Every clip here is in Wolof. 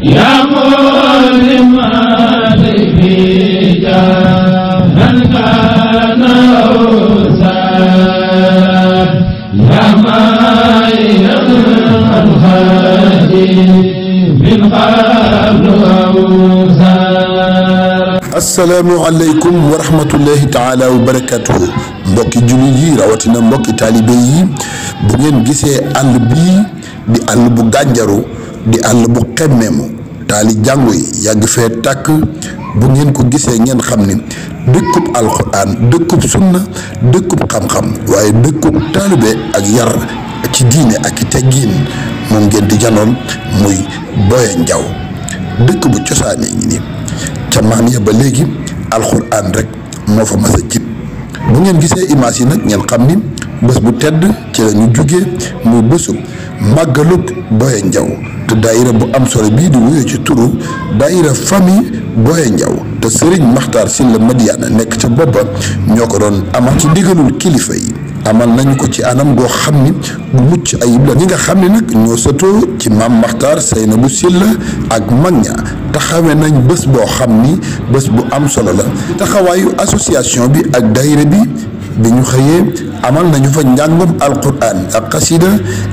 يا مولم بيجا من كان أوزار يا ماي الخادم من قبل أوزار. asalaamaaleykum wa rahmatullahi taala wa barakatuhu mbokki jullit yi rawatina mbokki taalibe yi bu ngeen gisee àll bii di àll bu gànjaru di àll bu xemmeemu taali jàngu yi yàgg fee tàkk bu ngeen ko gisee ngeen xam ni dëkkub alquran dëkkub sunna dëkkub xam-xam waaye dëkkub taalibe ak yar ci diine ak i teggiin moom ngeen di janoon muy Boye Ndiaw dëkk bu cosaane ngi ni ca maam ya ba léegi alxuraan rek moo fa mas a jib bu ngeen gisee image yi nag ngeen xam ni bés bu tedd ci la ñu jugee muy bésub màggalug Boye Ndiaw te daayira bu am solo bii di wuyoo ci turu daayira famille Boye Ndiaw te Serigne Makhtar Sylla Madiyana nekk ca boppa ñoo ko doon amal ci ndigalul kilifa yi amal nañu ko ci anam goo xam ni bu mucc ayib la ñi nga xam ne nag ñoo sëtoo ci maam Makhtar Seynabou Sylla ak mag ña taxawee nañ bés boo xam ni bés bu am solo la taxawaayu association bi ak daayira bi ñu xëyee amal nañu fa njàngum alquran ak xasida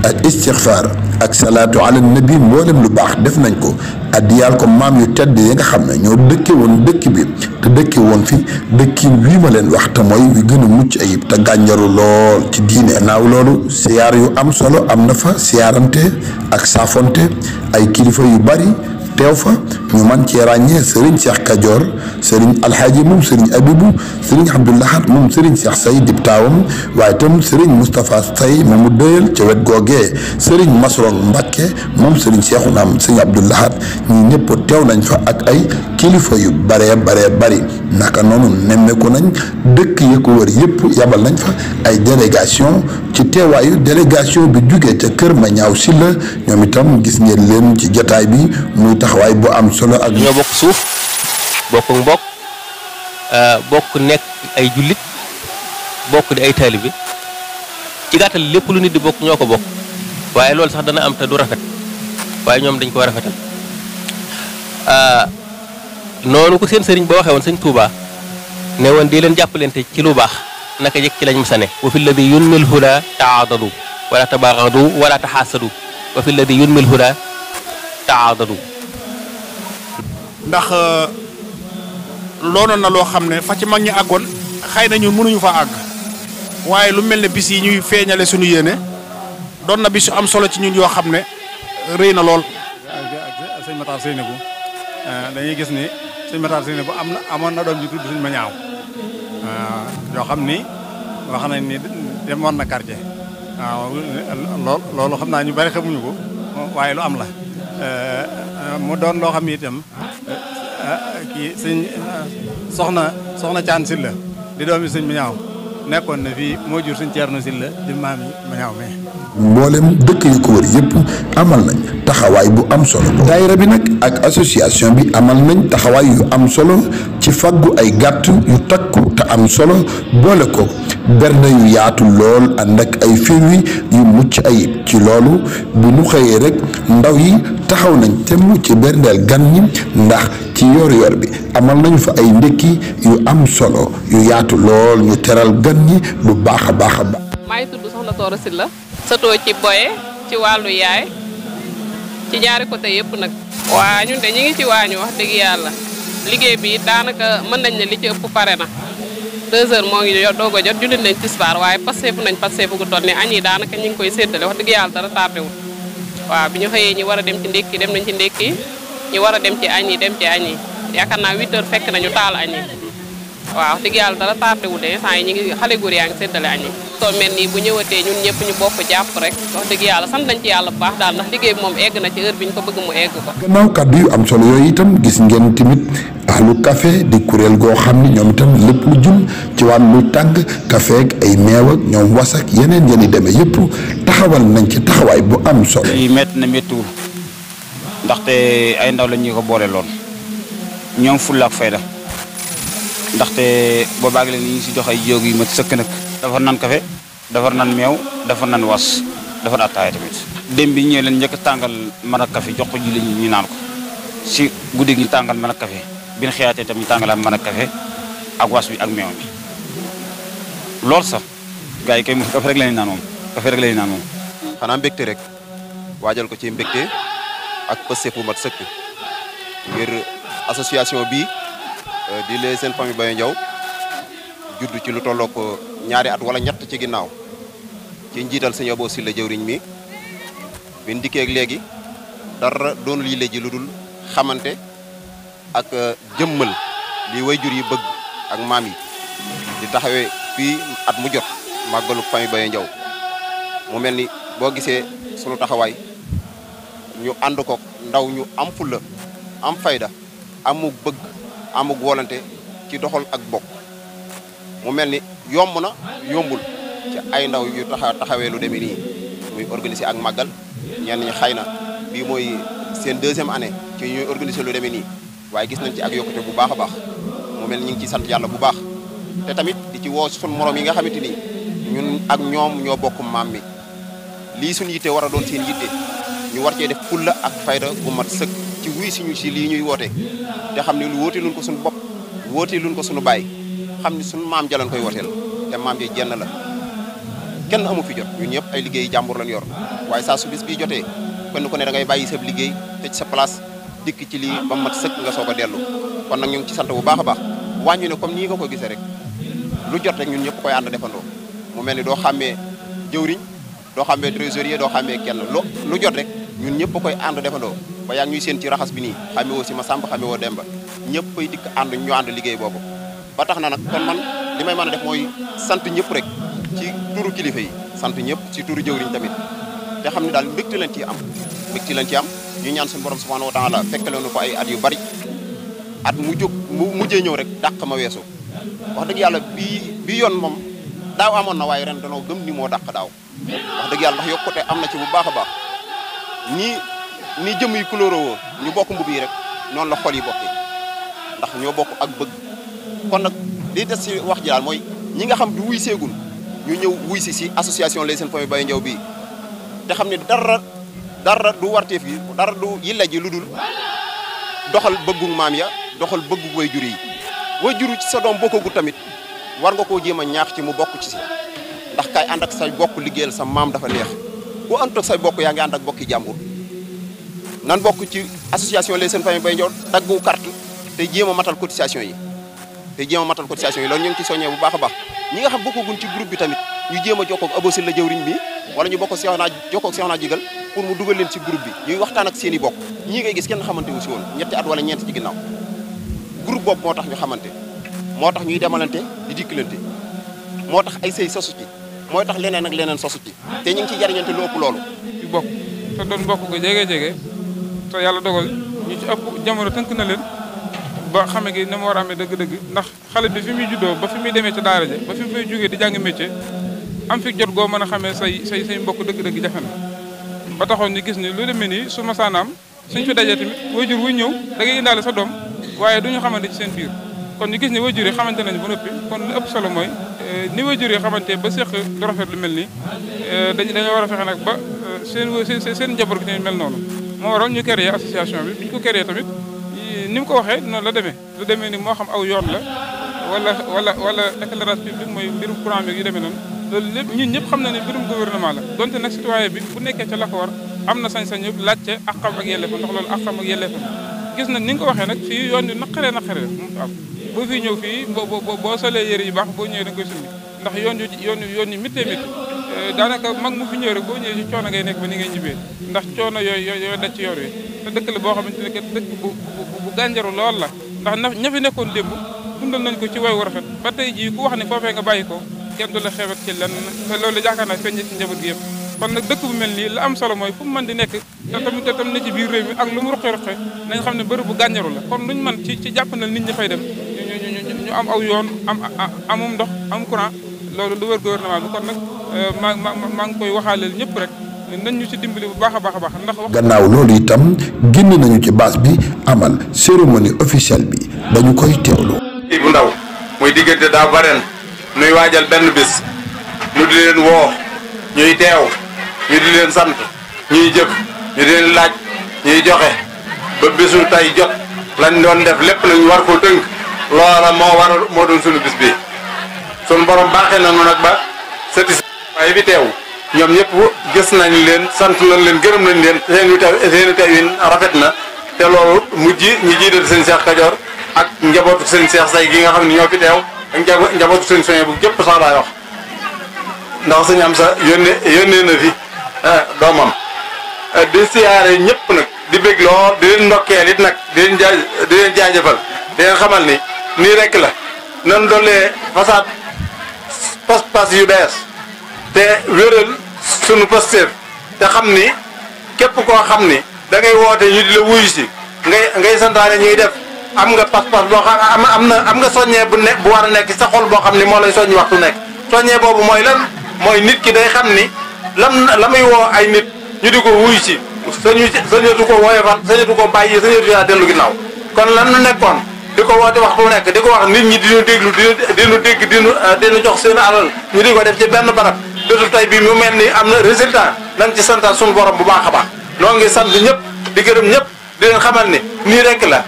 ak istixfaar ak salaatu ala nabi mboolem lu baax def nañ ko addiyaal ko maam yu tedd yi nga xam ne ñoo dëkke woon dëkk bi te dëkke woon fi dëkkin wii ma leen wax te mooy wi gën a mucc ayib te gànjaru lool ci diine naaw loolu siyaar yu am solo am na fa siyaarante ak saafonte ay kilifa yu bari teew fa ñu man cee ràññee Serigne Cheikh Kajoor Serigne Alxaaji moom Serigne Abibu Serigne Abdoulahat moom Serigne Cheikh Say dib taawam waaye itam Serigne Moustapha Say moomu dëyal ca wet googee Serigne Masron Mbakke moom Serigne Cheikhunaam Serigne Abdoulahat ñi ñëpp teew nañ fa ak ay kilifa yu baree bari naka noonu nemmeeku nañ dëkk yi ko wër yëpp yabal nañ fa ay délégation ci teewaayu délégation bi jugee ca kër Mañaaw Sylla ñoom itam gis ngeen leen ci jotaay bi muy taxawaay bu am solo ak ñoo bokk suuf bokk mbokk bokk nekk ay jullit bokk di ay taalibe ci gàttal lépp lu nit di bokk ñoo ko bokk waaye loolu sax dana am te du rafet waaye ñoom dañ ko rafetal noonu ko seen sëriñ ba waxee woon sëñ Touba ne woon di leen jàppalante ci lu baax naka jëkk ci lañ mësa ne wa fi lladi yunmil huda taadadu wala tabaagadu wala taxaasadu wa fi lladi yunmil huda taadadu ndax loonoon na loo xam ne fa ci mag ñi àggoon xëy na ñun mënuñu fa àgg waaye lu mel ne bis yi ñuy feeñale suñu yéene doon na bis yu am solo ci ñun yoo xam ne rëy na lool. ak sëñ Makhtar Seynabou dañuy gis ni sëñ Makhtar Seynabou amoon na doom ju tudd sëñ Mañaaw yoo xam ni wax nañ ni demoon na quartier waaw loolu xam naa ñu bari xamuñu ko waaye lu am la. mu doon loo xam ne itam kii sëñ soxna Caan Sylla di doomi sëñ Mañaaw nekkoon na fii moo jur sëñ Ceerno Sylla di maam yi Mañaaw mais mboolem dëkk yu ko wër yëpp amal nañ taxawaay bu am solo daayira bi nag ak association bi amal nañ taxawaay yu am solo ci faggu ay gàtt yu takku te am solo boole ko berne yu yaatu lool ànd ak ay firwi yu mucc ayib ci loolu bu ñu xëyee rek ndaw yi taxaw nañ temm ci berndeel gan ñi ndax ci yor bi amal nañu fa ay ndekki yu am solo yu yaatu lool ñu teral gan ñi bu baax a baax a baax. maa ngi tudd Soxna Toora Sylla sëtoo ci Boye ci wàllu yaay ci ñaari côté yëpp nag. waa ñun de ñu ngi ci waañu wax dëgg yàlla liggéey bi daanaka mën nañ ne li ci ëpp pare na 2 heures moo ngi doog a jot jullit nañ tisbaar waaye pasteefu nañ pasteefu gu toll ni añ yi daanaka ñu ngi koy séddale wax dëgg yàlla dara tardé wul waaw bi ñu xëyee ñi war a dem ci ndékki dem nañ ci ndékki ñi war a dem ci añ yi dem ci añ yi yaakaar naa 8 heures fekk nañu taal añ yi waaw wax dëgg yàlla dara tardé wul de instant yi ñu ngi xale góor yaa ngi séddale añ yi soo mel nii bu ñëwatee ñun ñëpp ñu bokk jàpp rek wax dëgg yàlla sant nañ ci yàlla bu baax daal ndax liggéey bi moom egg na ci heure bi ñu ko bëgg mu egg ko. gannaaw kàddu yu am solo yooyu itam gis ngeen tamit ahlu café di kuréel goo xam ni ñoom itam lépp lu jëm ci wàllu tàng café ak ay meew ak ñoom wasak yeneen yéen i demee yëpp taxawal nañ ci taxawaay bu am solo. yi métti na méttiwul ndaxte ay ndaw lañ ñu ko boole loon ñoom fulla ak fayda ndaxte boobaag léegi ñu ngi si jox ay jéego yu mat sëkk nag. defar nan café defar nan meew defar nan was defar attaaya tamit. dem bi ñëw leen njëkk a tàngal mën a café jox ko julli ñi ñu naan ko si guddi gi ñu tàngal mën a café bi ñu xëyaatee tam ñu tàngalaat mën a café ak was bi ak meew mi loolu sax gars yi kay moom café rek la ñuy naan moom café rek la ñuy naan moom. xanaa mbégte rek waajal ko ci mbégte ak pëste fu mat sëkk ngir association bi di les Jeunes Familles Baye Ndiaw judd ci lu tollook ñaari at wala ñett ci ginnaaw ci njiital sëñ Abo Sylla jëwriñ mi bi ndikkee ak léegi dara doonul yi léegi lu dul xamante ak jëmmal li wayjur yi bëgg ak maam yi di taxawee fii at mu jot màggalu famille Baye Ndiaw mu mel ni boo gisee sunu taxawaay ñu ànd ko ndaw ñu am fulla am fayda amuk bëgg amuk volonté ci doxal ak bokk mu mel ni yomb na yombul ci ay ndaw yu taxawee lu demee nii muy organiser ak màggal ñenn ñi xëy na bii mooy seen deuxième année ci ñuy organiser lu demee nii waaye gis nañ ci ak yokkute bu baax a baax mu mel ni ñu ngi ciy sant yàlla bu baax te tamit di ci woo sunu morom yi nga xamante ni ñun ak ñoom ñoo bokk maam mi lii suñu yitte war a doon seen yitte ñu war cee def fulla ak fayda bu mat sëkk ci wuy suñu si lii ñuy woote te xam ne lu woote luñ ko suñu bopp woote luñ ko suñu baay xam ne suñu maam jalan koy wooteel te maam ji jenn la kenn amu fi jot ñun ñëpp ay liggéey jàmbur lañ yor waaye saa su bis bii jotee kenn ku ne da ngay bàyyi sa liggéey te ci sa place dikk ci lii ba mat sëkk nga soog a dellu kon nag ñu ngi ci sant bu baax a baax wàññi ne comme nii nga ko gisee rek lu jot rek ñun ñëpp koy ànd defandoo mu mel ni doo xàmmee jëwriñ doo xàmmee trésorier doo xàmmee kenn lu jot rek ñun ñëpp koy ànd defandoo ba yaa ngi ñuy seen ci raxas bi nii xàmme woo si ma sàmb xàmme woo demba ñëpp koy dikk ànd ñu ànd liggéey boobu ba tax na nag kon man li may mën a def mooy sant ñëpp rek ci turu kilifa yi sant ñëpp ci turu jëwriñ tamit te xam ne daal mbégte lañ ci am ñu ñaan suñu borom subhanahu wa taala fekkale nu ko ay at yu bari at mu jóg mu mujjee ñëw rek dàq ma weesu wax dëgg yàlla bii yoon moom daaw amoon na waaye ren danoo gëm ni moo dàq daaw wax dëgg yàlla ndax yokkute am na ci bu baax a baax nii jëm yi couleur woo ñu bokk mbub yi rek noonu la xol yi bokki ndax ñoo bokk ak bëgg kon nag li des ci wax ji daal mooy ñi nga xam du wuy seegul ñu ñëw wuy si association les Jeunes Familles Baye Ndiaw bii te xam ne dara du warteef yi dara du yilla ji lu dul doxal bëggu maam ya doxal bëggu wayjur yi wayjur ci sa doom bokkagul tamit war nga koo jéem a ñaax ci mu bokk ci si ndax kay ànd ak say bokk liggéeyal sa maam dafa neex boo ànd ak say bokk yaa ngi ànd ak bokki jàmbur nan bokk ci association les Jeunes Familles Baye Ndiaw daggu carte te jéem a matal cotisation yi loolu ñu ngi ci soññee bu baax a baax ñi nga xam bokkagun ci groupe bi tamit ñu jéem a jokkoo ak Abo Sylla jëwriñ bi wala ñu bokk jokkoo ak Cheikh naa jigal pour mu dugal leen ci groupe bi ñuy waxtaan ak seen i bokk ñii ngay gis kenn xamante wu si woon ñetti at wala ñeent ci ginnaaw groupe boobu moo tax ñu xamante moo tax ñuy demalante di dikkalante moo tax ay sëy sosu ci mooy tax leneen ak leneen sosu ci te ñu ngi ciy jariñante lu ëpp loolu ci bokk te doon bokk ga jege te yàlla dogal ñu ci ëpp jamono tënk na leen ba xame gi ne ma war a amee dëgg-dëgg ndax xale bi fi muy juddoo ba fi muy demee ca daara ja ba fi mu fay jógee di jàng métier am fi jot goo mën a xamee say mbokk dëgg-dëgg jafe na ba taxoon ñu gis ni lu demee nii su ma saanaam suñ fi dajee tamit wayjur wuy ñëw da ngay indaale sa doom waaye duñu xamante ci seen biir kon ñu gis ni wayjur yi xamante nañu ba noppi kon lu ëpp solo mooy ni wayjur yi xamante ba séq lu rafet lu mel nii dañoo war a fexe nag ba seen njaboot gi mel noonu moo waral ñu créé association bi ñu ko créé tamit ni mu ko waxee noonu la demee lu demee ni moo xam aw yoon la wala éclairage public mooy mbirum courant bi yu demee noonu loolu lépp ñun ñëpp xam na ne mbirum gouvernement la donte nag citoyen bi bu nekkee ca la ko war am na sañ-sañ yëpp laajte àqam ak yelleefam ndax loolu àqam ak yelleefam gis na ni nga ko waxee nag fii yoon yu naqaree moom am boo fii ñëw fii boo solee yëre yu baax boo ñëwee da nga koy summi ndax yoon yu méttee métti daanaka mag mu fi ñëw rek boo ñëwee ci coono ngay nekk ba ni ngay ñibbee ndax coono yooyu daj ci yoon wi te dëkk la boo xamante ne dëkk bu gànjaru lool la ndax ña fi nekkoon démb dundal nañ ko ci way wu rafet ba tey jii ku wax ne foofee nga bàyyi ko kenn du la xeebet ci lenn te loolu yaakaar naa feeñ ci njaboot gi yëpp kon nag dëkk bu mel nii la am solo mooy fu mu mën di nekk te tam ne ci biir réew mi ak lu mu ruqe nañ xam ne bërëb bu gànjaru la kon luñ mën ci jàppandal nit ñi fay dem ñu am aw yoon amum ndox am courant loolu lu wër gouvernement bi kon nag maa ngi koy waxaaleel ñëpp rek nañ ñu ci dimbali bu baax a baax ndax gannaaw loolu itam génn nañu ci base bi amal cérémonie officielle bi dañu koy teewlu. bu ndaw muy diggante daaw ba ren nuy waajal benn bis ñu di leen woo ñuy teew ñu di leen sant ñuy jëf ñu di leen laaj ñuy joxe ba bisu tay jot lañ doon def lépp nañ war ko tënk loola moo doon sunu bis bi sunu borom baaxee nañu nag ba satisfait fi teew ñoom ñëpp gis nañ leen sant nañ leen gërëm nañ leen seen teewin rafet na te loolu mujj ñi jiital sëñ Cheikh Kajoor ak njabootu sëñ Cheikh Say gi nga xam ne ñoo fi teew ak njabootu sëñ Soye bu gépp sax laay wax ndax sëñ am sa yónnee na fi doomam di siyaare ñëpp nag di bég lool di leen ndokkeel it nag di leen jaajëfal di leen xamal ni nii rek la nan doolee façade pas-pas yu bees te wéral sunu Pastef te xam ni képp koo xam ni da ngay woote ñu di la wuyu si ngay santaane ñuy def am nga pas-pas boo xam am nga soññee bu war a nekk sa xol boo xam ni moo lay soññ waxtu nekk soññee boobu mooy lan mooy nit ki day xam ni la muy woo ay nit ñu di ko wuyu si sañatu ko woyofal sañatu ko bàyyi sañatu yaa dellu ginnaaw kon lan nu nekkoon di ko woote waxtu nekk di ko wax nit ñi diñu déglu diñu dégg dinu jox seen alal ñu di ko def ci benn barab bésu tey bi mu mel ni am na résultat nañ ci santal suñu borom bu baax a baax noo ngi sant ñëpp di gërëm ñëpp di leen xamal ni nii rek la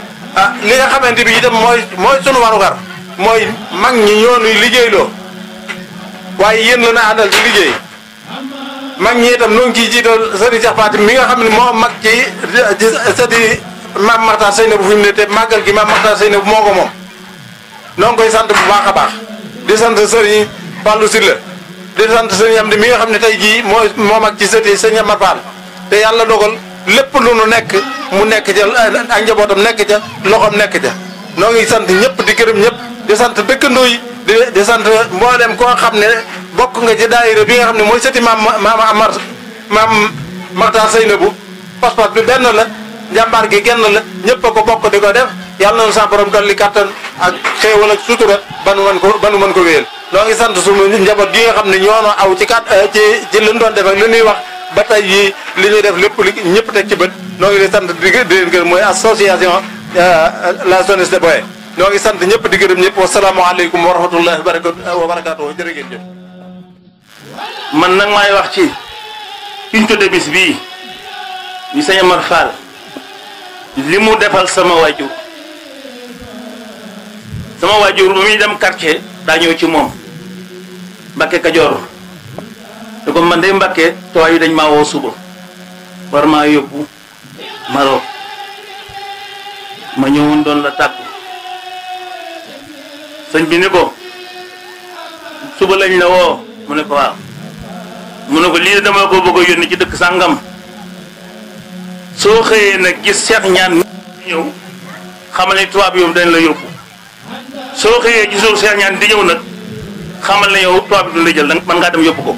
li nga xamante bi itam mooy sunu warugar mooy mag ñi ñoonuy liggéeyloo waaye yéen la na àndal ci liggéey mag ñi itam noo ngi ciy jiital sëriñ Cheikh Fatim mi nga xam ne moo mag ci sëti Maam Makhtar Seynabou fi mu ne te màggal gi Maam Makhtar Seynabou moo ko moom noo ngi koy sant bu baax a baax di sant sëriñ Fallou Sylla di sant sëriñ Amdi mi nga xam ne tey jii moo mag ci sëti sëriñ Amar Fall te yàlla dogal lépp lu nu nekk mu nekk ca ak njabootam nekk ca loxoom nekk ca noo ngi sant ñëpp di gërëm ñëpp di sant dëkkandoo yi di sant mboolem koo xam ne bokk nga ci daayira bi nga xam ne mooy sëti Maam Makhtar Seynabou pas-pas bi benn la njàmbaar gi genn la ñëpp a ko bokk di ko def yàlla na sa borom dolli kàttan ak xéewal ak sutura ba nu mën ko wéyal noo ngi sant sunu njaboot gi nga xam ne ñoono aw ci ci li ñu doon def ak li ñuy wax ba tey yii li ñuy def lépp li ñëpp teg ci bët noo ngi di sant di leen gërëm mooy association la jeunesse de Boye noo ngi sant ñëpp di gërëm ñëpp wasalaamaaleykum wa rahmatullahi wa barakaatu jërë ngeen jëf man nag maay wax ci kiñ tudde bis bii ñu sëñ Amar Fall li mu defal sama waajur bu muy dem quartier daa ñëw ci moom Mbàkke Kajoor te ko man de Mbàkke tuwaay yi dañ maa woo suba war maa yóbbu Maroc ma ñëwoon doon la tàggu sëñ bi ni ko suba lañ la woo mu ne ko waaw mu ne ko lii dama ko bëgg a yónni ci dëkk sàngam soo xëyee nag gis seex ñaan ñëw xamal ne tubaab yow dañ la yóbbu soo xëyee gisoo seex ñaan di ñëw nag xamal ne yow tubaab bi du la jël nag man ngaa dem yóbbu ko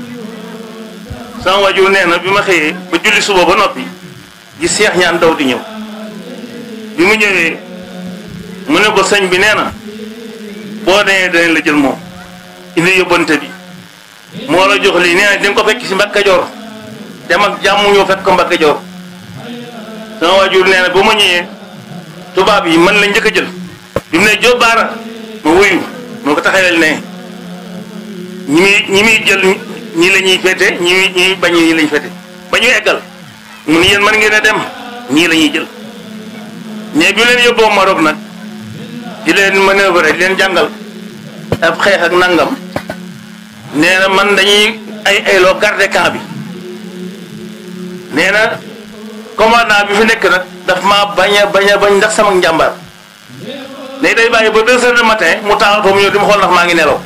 sama waajur nee na bi ma xëyee ba julli suba ba noppi gis seex ñaan daw di ñëw bi mu ñëwee mu ne ko sëñ bi nee na boo nee dañ la jël moom indi yóbbante bi moo la jox lii nee na di nga ko fekk si Mbàkke Kajoor dem ak jàmm ñëw fekk ko Mbàkke Kajoor sama waajur nee na ba ma ñëwee tubaab yi man la njëkk a jël bi mu ne Jóob Baara ma wuyu moo ko taxawel ne ñi muy jël ñii la ñuy féete ñi bañ ñii la ñuy féete ba ñuy eggal mu ni yéen mën ngeen a dem ñii la ñuy jël mais bi leen yóbboo Maroc nag di leen manœuvre di leen jàngal ab xeex ak nangam nee na man dañuy ay loo garder camp bi nee na commandant bi fi nekk nag daf maa bañ ndax sama njàmbaar léegi day bàyyi ba 2 heures du matin mu taal ko mu ñëw di ma xool ndax maa ngi nelaw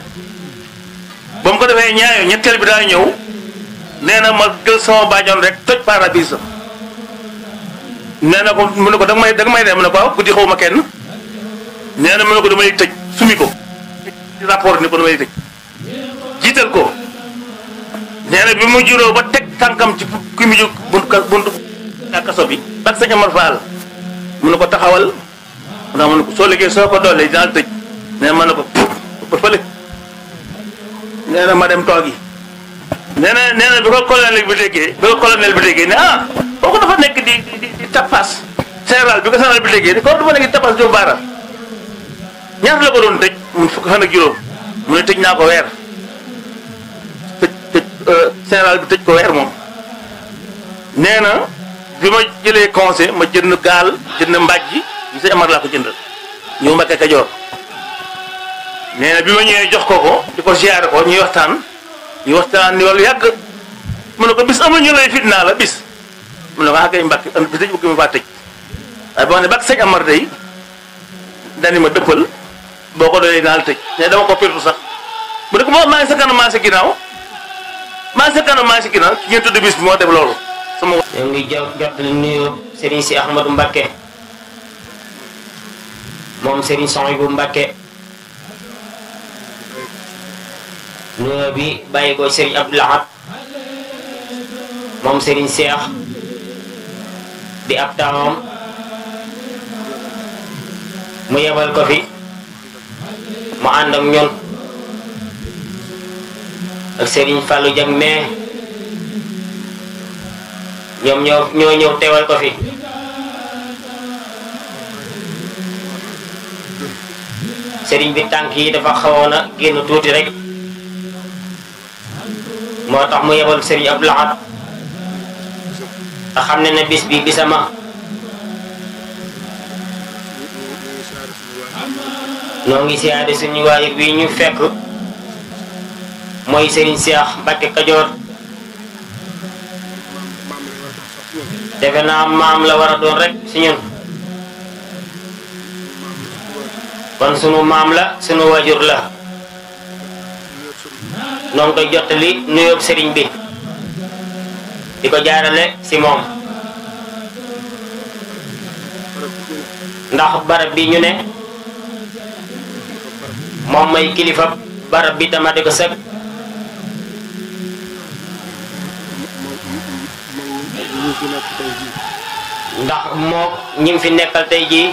ba mu ko defee ñaayoo ñetteel bi daa ñëw nee na ma jël sama baajoon rek toj pare-brise nee na ko mu ne ko danga may dem mu ne ko waaw guddi xaw ma kenn nee na mu ne ko dama lay tëj sumi ko ci rapport ni ko dama lay tëj jiital ko nee na bi mu juróo ba teg tànkam ci ki mu jóg buntu kaso bi bak sëñ Amar Fall mu ne ko taxawal ndax mu ne ko soo liggéey soo ko doolee dinaa tëj nee na ma ne ko ba fële nee na ma dem toogi nee na bi ko colonel bi déggee ne ah kooku dafa nekk di tapas général bi ko général bi déggee kooku dafa nekk di tapas Jóob Baara ñaata la ko doon tëj mu fukki fan ak juróom mu ne tëj naa ko weer général bi tëj ko weer moom nee na bi ma jëlee conseil ma jënd gaal jënd mbàjj yi sëñ Amar laa ko jëndal ñëw Mbàkke Kajoor nee na bi ma ñëwee jox ko di ko ziare ko ñuy waxtaan ni wàllu yàgg mu ne ko bis amul ñu lay fitnaa la bis mu ne ko ah kay Mbàkke am bi tëj bëgg ma faa tëj waaye boo ne bak sëñ Amar day dani ma dëppal boo ko doyee naa la tëj ne dama ko pirtu sax mu ne ko maa ngi sa kanam maa ngi sa ginnaaw ki ngeen tudd bis bi moo def loolu sama ñoo ngi jot li nuyu Serigne si Ahmadou Mbacké moom Serigne Souhaïbou Mbacké nuyoo bi bàyyi ko Serigne Abdou Lahad moom Serigne Cheikh di ab taawam mu yebal ko fi mu ànd ak ñun ak Serigne Fallou Dieng mais ñoom ñoo ñëw teewal ko fi Serigne bi tànk yi dafa xawoon a génn tuuti rek moo tax mu yebal Serigne Abdou Lahad te xam ne bis bi bisama noo ngi siyaare suñu waajur bi ñu fekk mooy Serigne Cheikh Mbacké Kajoor defe naa maam la war a doon rek si ñun kon sunu maam la sunu waajur la noo ngi koy jottali nuyoob Serigne bi di ko jaarale si moom ndax barab bi ñu ne moom mooy kilifa barab bi tamit di ko sëg ndax moo ñim fi nekkal tey jii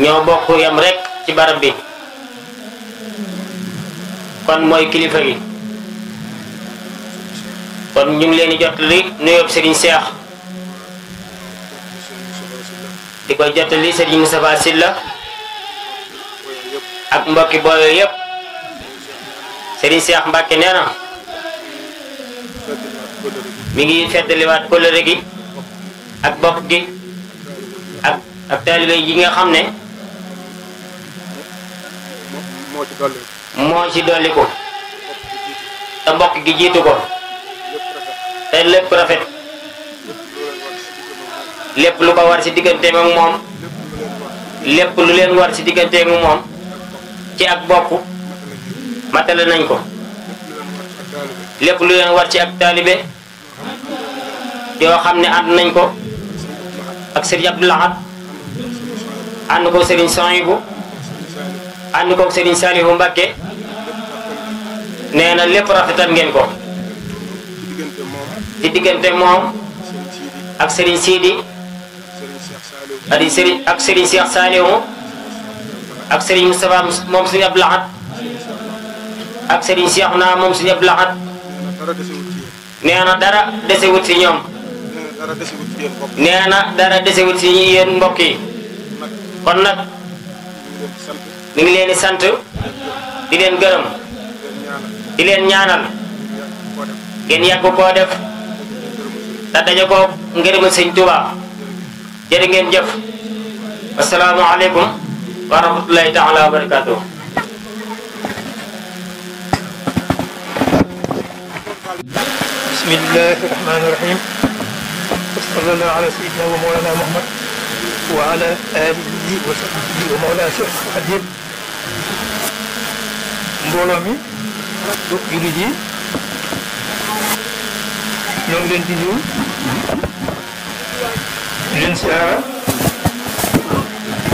ñoo bokk yam rek ci barab bi kon mooy kilifa gi kon ñu ngi leen di jottali nuyoob Serigne Cheikh di koy jottali Serigne Moustapha Sylla ak mbokki booyo yépp Serigne Cheikh Mbacké nee na mi ngi feddaliwaat kóllëre gi ak bokk gi ak taalibe yi nga xam ne moo ci dolli ko te mbokk gi jiitu ko te lépp rafet lépp lu ko war ci digganteem ak moom lépp lu leen war ci digganteem ak moom ci ak bokk matale nañ ko lépp lu leen war ci ak taalibe yoo xam ne ànd nañ ko ak Serigne Abdou Lahad ànd ko Serigne Souhaïbou ànd ko Serigne Saliou Mbacké nee na lépp rafetal ngeen ko ci diggante moom ak Serigne Sidi ak Serigne Cheikh Saliou ak Serigne Moustapha moom Serigne Abdou Lahad ak Serigne Cheikhouna moom Serigne Abdou Lahad nee na dara desewut ci ñoom nee na dara desewut ci yéen mbokk yi kon nag mi ngi leen di sant di leen gërëm di leen ñaanal ngeen yàgg koo def te daje ko ngërëmal Sëñ Tuubaa jërë ngeen jëf assalaamu aleykum wa rahmatullahi taala wa barakatuh bismillahi rahmani rahim sallallahu ala sayyidina wa mawlana muhammad wa ala alihi wa sahbihi wa mawlana Cheikh Khadim mbooloo mi du jullit yi ñoo ngi leen di nuyu di leen siyaara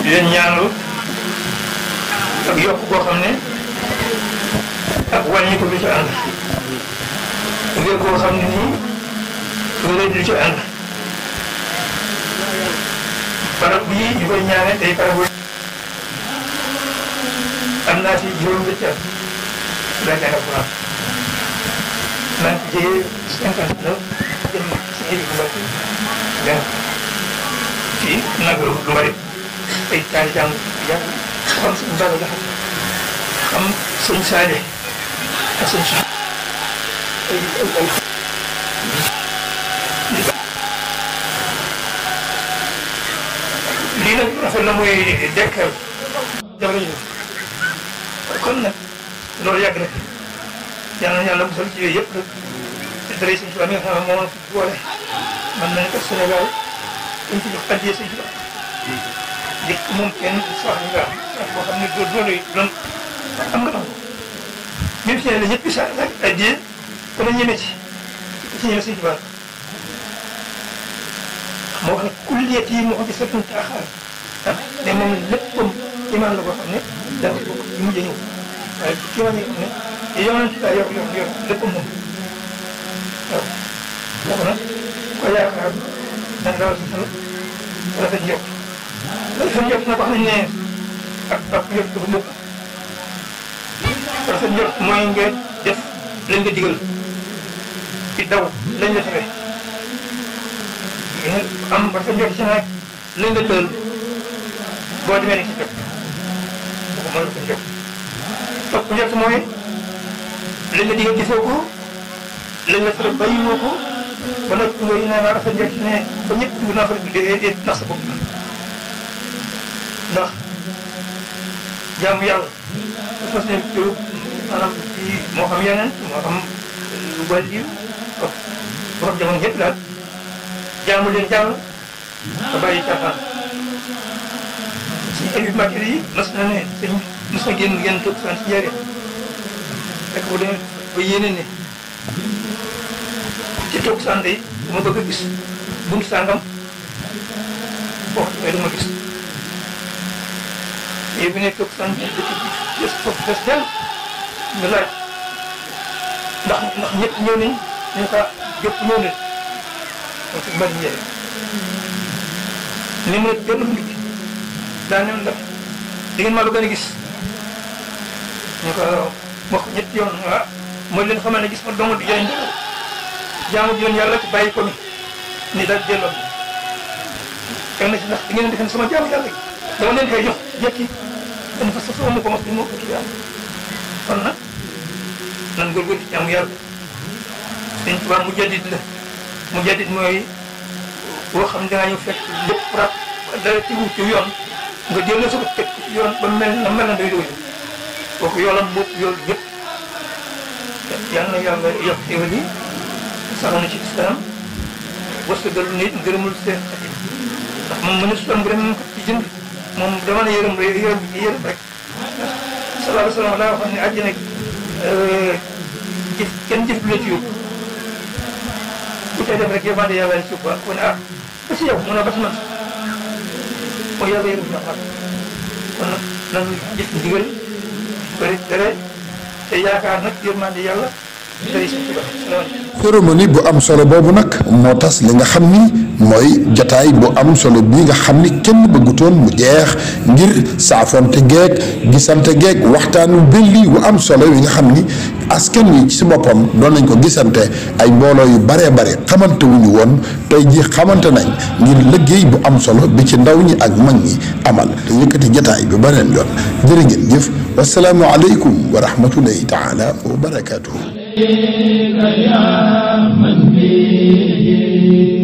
di leen ñaanal ak yokk koo xam ne ak wàññi ko du ci ànd ngir koo xam ne nii loolu du ci ànd barab bii ñu koy ñaane tey barabu am naa si juróom-ñetti at daa jàng alxuraan maa ngi ci jege 59 jëm si éni bu mbokk jàng fii nag lu bari ay taali jàng jàng xam suñu bàgg la xam sëñ Saale ak sëñ nag rafet na muy dekkal jamono ji kon nag loolu yàgg na yal na yàlla musal ci yooyu yëpp nag te dara Sëñ Tuubaa mi nga xam ne moo boole man nañ ko Sénégal dañ ci jox addiyee Sëñ Tuubaa dëkk moom kenn sax ñu nga am boo xam ne doole yi doon am nga am même si ne ñëpp sax nag addiyee ku ne ñeme ci ñeme Sëñ Tuubaa moo wax ne kulliyat yi moo ko gis rek taaxaar ah mais moom léppam imaan la boo xam ne daa ko bokk ci mujj a ñëw waaye ci wàññi xam ne yonent daa yor léppam moom waaw kooku nag ko yaakaar da nga daal sa rafet njort rafet njort nag wax nañ ne ak njort dafa mukk rafet njort mooy nga def lañ nga digal ci daw lañ la tere am rafet njort ci nag lañ la tëral boo demee rek ci jot kooku mooy rafet njort topp njort mooy lañ la digal gisoo ko lañ la tere bàyyiwoo ko ba nag ngay ne ma rafet njort ne ba ñëpp dugg naa fa dee nax sa bopp ndax jaamu yàlla dafa fas ne maanaam ci moo xam yeneen moo xam lu bari yi borom jamono ñëpp daal jaamu leen jàll ba bàyyi caaxaan si ay matières yi mas na ne sëñ mas na génn toog sant ci njëriñ fekk bu demee ba yéene ne ci toog sant yi bu ma bëgg a gis buntu sàngam foofu mais du ma gis yéen bi ne toog sant dëkk bi foofu des del nga laaj ndax ñëpp ñëw nañ ñu ko gépp ñëw nañ donc bari njëriñ ni mu ne benn bu ndikk daa ne ndax di ngeen maa lu gën a gis ñu ko wax ñetti yoon ah mooy leen xamal ne gis ma dong di jëriñ jaamu ji leen yàlla ci bàyyi ko ni daal delloo kenn ci ndax di ngeen defe sama jaamu yàlla gi dama leen koy jox jekki dañ fa sa sama ko mos bi moo ko ci am kon nag nan góorgóorlu ci jaamu yàlla Sëñ Tuubaa mu jaddit la mu jaddit mooy boo xam ne dangaa ñëw fekk lépp rab dara tegu ci yoon nga dellu sa ko teg ci yoon ba mel na day doy kooku yoolam bopp yool yëpp yal na yàlla yokk xéwal yi sax na ci islam wërsëgal nit ngërëmul seen ndax moom mënu su doon ngërëm ko ci jënd moom dama ne yërëm rek sallallahu alayhi wa sallam daa waxoon ne àjjana jëf kenn jëf du la ci yóbbu ku tey def rek yërmande yàlla la ci yóbbu ko ne ba si yow mu ne ba si man mooy yàlla yërëm na xam kon nag nan jëf ndigal bëri tere te yaakaar nag yërmande yàlla day si tuba cérémonie bu am solo boobu nag moo tas li nga xam ni mooy jataay bu am solo bii nga xam ni kenn bëggutoon mu jeex ngir saafonte geeg gisante geeg waxtaanu belli wu am solo yi nga xam ni askan wi ci boppam doon nañ ko gisante ay mbooloo yu baree bare xamante wuñu woon tey ji xamante nañ ngir liggéey bu am solo bi ci ndaw ñi ak mag ñi amal te yëkkati jataay bi beneen yoon jërë ngeen jëf wasalaamu aleykum wa rahmatullahi taala wa barakatuhu يا من به